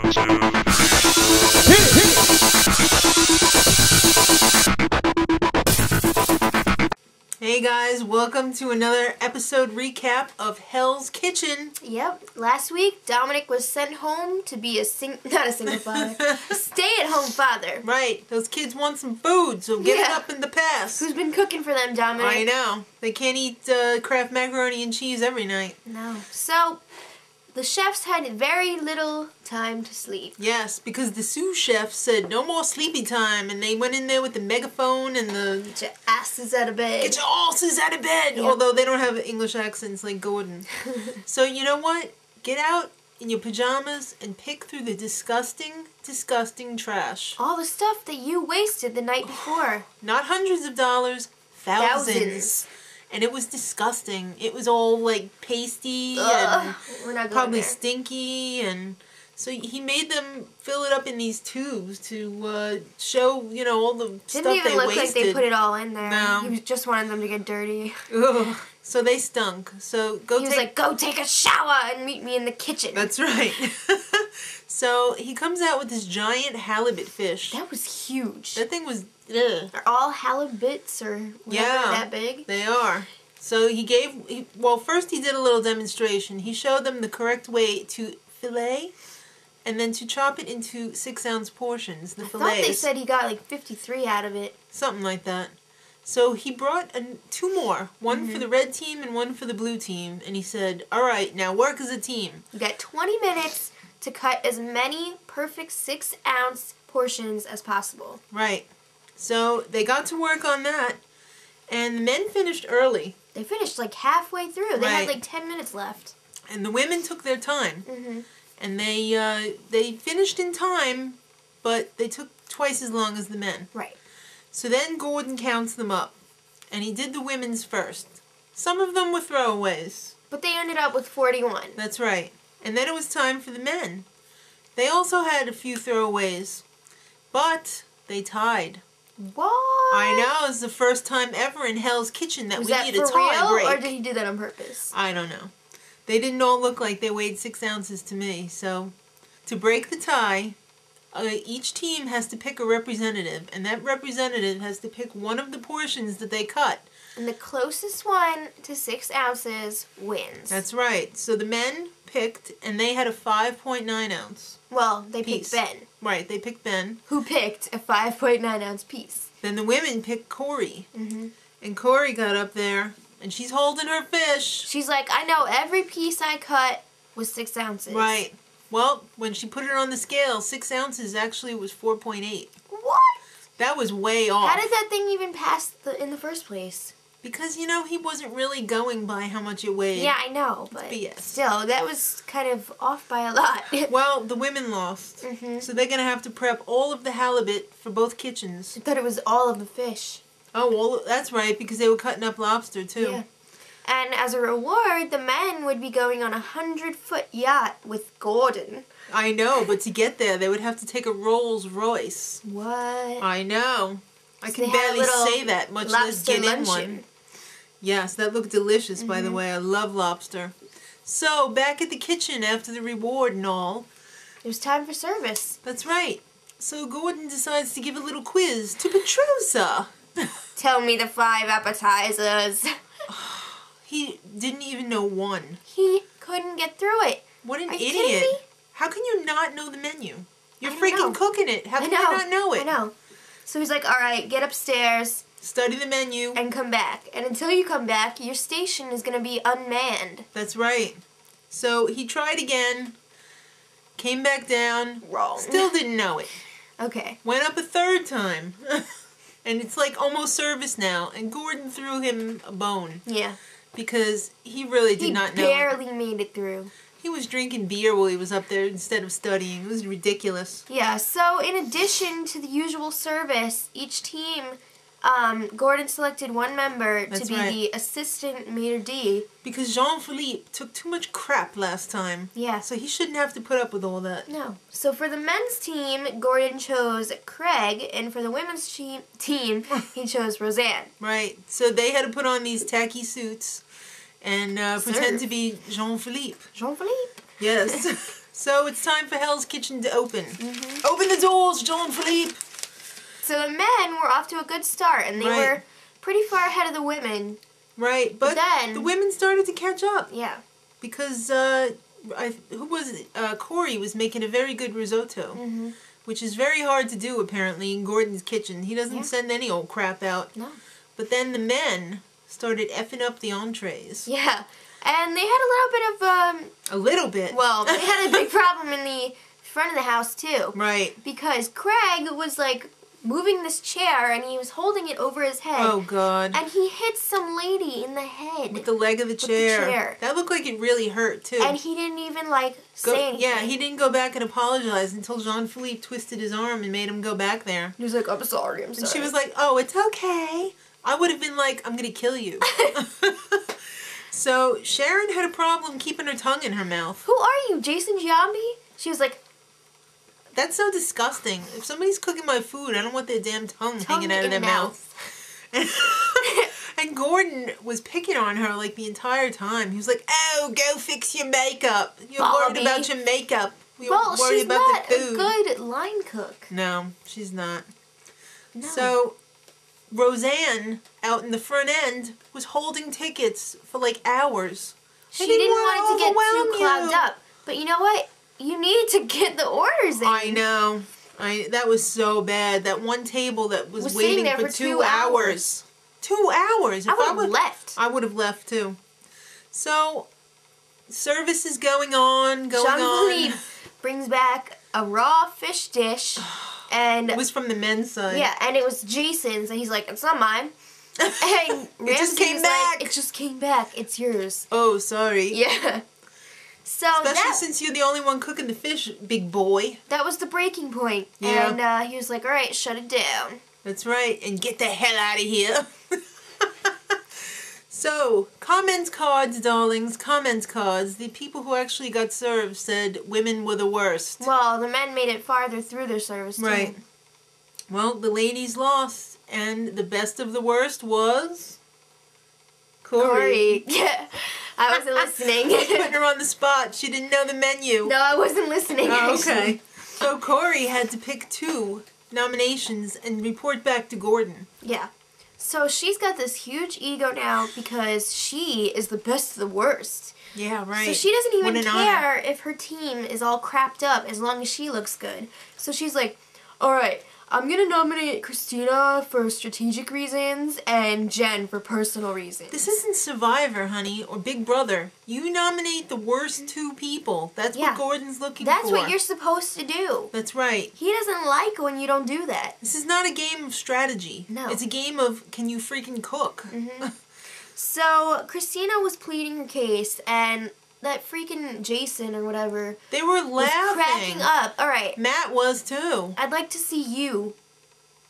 Hey guys, welcome to another episode recap of Hell's Kitchen. Yep. Last week, Dominic was sent home to be not a single father, a stay-at-home father. Right. Those kids want some food, so get it up in the past. Who's been cooking for them, Dominic? I know. They can't eat Kraft macaroni and cheese every night. No. So, the chefs had very little time to sleep. Yes, because the sous chef said no more sleepy time, and they went in there with the megaphone and the... Get your asses out of bed. Get your asses out of bed! Yep. Although they don't have English accents like Gordon. So you know what? Get out in your pajamas and pick through the disgusting, disgusting trash. All the stuff that you wasted the night before. Not hundreds of dollars, thousands. And it was disgusting. It was all like pasty and probably stinky, and so he made them fill it up in these tubes to show, you know, all the stuff they wasted. Didn't even look like they put it all in there. No. He just wanted them to get dirty. Ugh. So they stunk. So he was like, go take a shower and meet me in the kitchen. That's right. So he comes out with this giant halibut fish. That was huge. That thing was... Ugh. Are all halibuts or whatever that big? They are. So well, first he did a little demonstration. He showed them the correct way to fillet and then to chop it into 6-ounce portions, the fillets. I thought they said he got like 53 out of it. Something like that. So he brought two more, one for the red team and one for the blue team, and he said, all right, now work as a team. You got 20 minutes to cut as many perfect 6-ounce portions as possible. Right. So they got to work on that, and the men finished early. They finished like halfway through. They had like 10 minutes left. And the women took their time. And they finished in time, but they took twice as long as the men. Right. So then Gordon counts them up, and he did the women's first. Some of them were throwaways. But they ended up with 41. That's right. And then it was time for the men. They also had a few throwaways, but they tied. What? I know. It's the first time ever in Hell's Kitchen that we need a tie break. Was that for real, or did he do that on purpose? I don't know. They didn't all look like they weighed 6 ounces to me. So, to break the tie, each team has to pick a representative, and that representative has to pick one of the portions that they cut. And the closest one to 6 ounces wins. That's right. So the men picked, and they had a 5.9 ounce. Well, they picked Ben. Right, they picked Ben. Who picked a 5.9 ounce piece. Then the women picked Corey. And Corey got up there, and she's holding her fish. She's like, I know every piece I cut was 6 ounces. Right. Well, when she put it on the scale, 6 ounces actually was 4.8. What? That was way off. How did that thing even pass in the first place? Because, you know, he wasn't really going by how much it weighed. Yeah, I know, but still, that was kind of off by a lot. Well, the women lost. So they're going to have to prep all of the halibut for both kitchens. I thought it was all of the fish. Oh, well, that's right, because they were cutting up lobster, too. Yeah. And as a reward, the men would be going on a 100-foot yacht with Gordon. I know, but to get there, they would have to take a Rolls Royce. What? I know. I can barely say that, much less get in one. Yes, that looked delicious, by the way. I love lobster. So, back at the kitchen after the reward and all. It was time for service. That's right. So, Gordon decides to give a little quiz to Petrozza. Tell me the 5 appetizers. He didn't even know one. He couldn't get through it. What an idiot. How can you not know the menu? You're freaking cooking it. How can you not know it? I know. So he's like, all right, get upstairs. Study the menu. And come back. And until you come back, your station is going to be unmanned. That's right. So he tried again. Came back down. Wrong. Still didn't know it. Okay. Went up a third time. And it's like almost service now. And Gordon threw him a bone. Yeah. Because he really did not know it. He barely made it through. He was drinking beer while he was up there instead of studying. It was ridiculous. Yeah, so in addition to the usual service, each team, Gordon selected one member to be the assistant maitre d'. Because Jean-Philippe took too much crap last time. Yeah. So he shouldn't have to put up with all that. No. So for the men's team, Gordon chose Craig, and for the women's team, he chose Roseann. Right. So they had to put on these tacky suits and pretend to be Jean-Philippe. Jean-Philippe. Yes. So it's time for Hell's Kitchen to open. Open the doors, Jean-Philippe. So the men were off to a good start, and they were pretty far ahead of the women. Right, but then the women started to catch up. Yeah. Because, who was it? Corey was making a very good risotto. Which is very hard to do, apparently, in Gordon's kitchen. He doesn't send any old crap out. No. But then the men started effing up the entrees. Yeah. And they had a little bit of, A little bit? Well, they had a big problem in the front of the house, too. Right. Because Craig was, like, moving this chair, and he was holding it over his head. Oh, God. And he hit some lady in the head. With the leg of the chair. That looked like it really hurt, too. And he didn't even, like, say anything. Yeah, he didn't go back and apologize until Jean-Philippe twisted his arm and made him go back there. He was like, I'm sorry. And she was like, oh, it's okay. I would have been like, I'm going to kill you. So, Sharon had a problem keeping her tongue in her mouth. Who are you, Jason Giambi? She was like... That's so disgusting. If somebody's cooking my food, I don't want their damn tongue hanging out of their mouth. And Gordon was picking on her like the entire time. He was like, oh, go fix your makeup. You're worried about your makeup. You're worried about the food. She's not a good line cook. No, she's not. No. So... Roseann, out in the front end, was holding tickets for like hours. She didn't want it to get too clogged up. But you know what? You need to get the orders in. I know. That was so bad. That one table that was waiting for 2 hours. 2 hours. I would have left. I would have left too. So, service is going on. Jean-Philippe brings back a raw fish dish. And it was from the men's side. Yeah, and it was Jason's, and he's like, it's not mine. And it just came back. Like, it just came back. It's yours. Oh, sorry. Yeah. So especially since you're the only one cooking the fish, big boy. That was the breaking point. Yeah. And he was like, all right, shut it down. That's right. And get the hell out of here. So, comments cards, darlings, comments cards. The people who actually got served said women were the worst. Well, the men made it farther through their service, too. Right. Well, the ladies lost, and the best of the worst was... Corey. Yeah, I wasn't listening. Putting her on the spot. She didn't know the menu. No, I wasn't listening. Oh, okay. So, Corey had to pick 2 nominations and report back to Gordon. Yeah. So she's got this huge ego now because she is the best of the worst. Yeah, right. So she doesn't even care if her team is all crapped up as long as she looks good. So she's like, all right, I'm going to nominate Christina for strategic reasons and Jen for personal reasons. This isn't Survivor, honey, or Big Brother. You nominate the worst 2 people. That's what Gordon's looking for. That's what you're supposed to do. That's right. He doesn't like when you don't do that. This is not a game of strategy. No. It's a game of, can you freaking cook? So, Christina was pleading her case, and that freaking Jason or whatever... They were laughing. Was cracking up. All right. Matt was too. I'd like to see you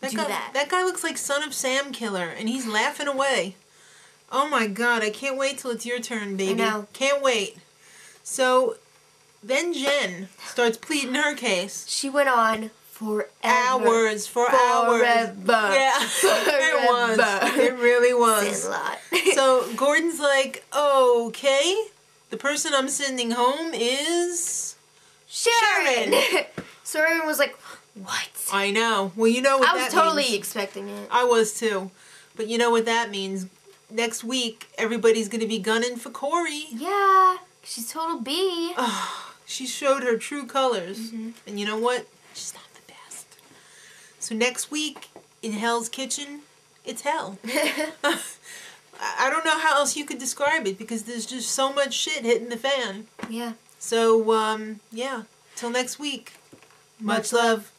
do that. That guy looks like Son of Sam Killer, and he's laughing away. Oh my God, I can't wait till it's your turn, baby. I know. Can't wait. So, then Jen starts pleading her case. She went on forever. Hours. Forever. Yeah, it was. It really was. A lot. So, Gordon's like, okay, the person I'm sending home is... Sharon! So everyone was like, what? I know. Well, you know what that means. I was totally expecting it. I was too. But you know what that means. Next week, everybody's going to be gunning for Corey. Yeah. She's total B. She showed her true colors. And you know what? She's not the best. So next week, in Hell's Kitchen, it's hell. I don't know how else you could describe it because there's just so much shit hitting the fan. Yeah. So, yeah. Till next week. Much love.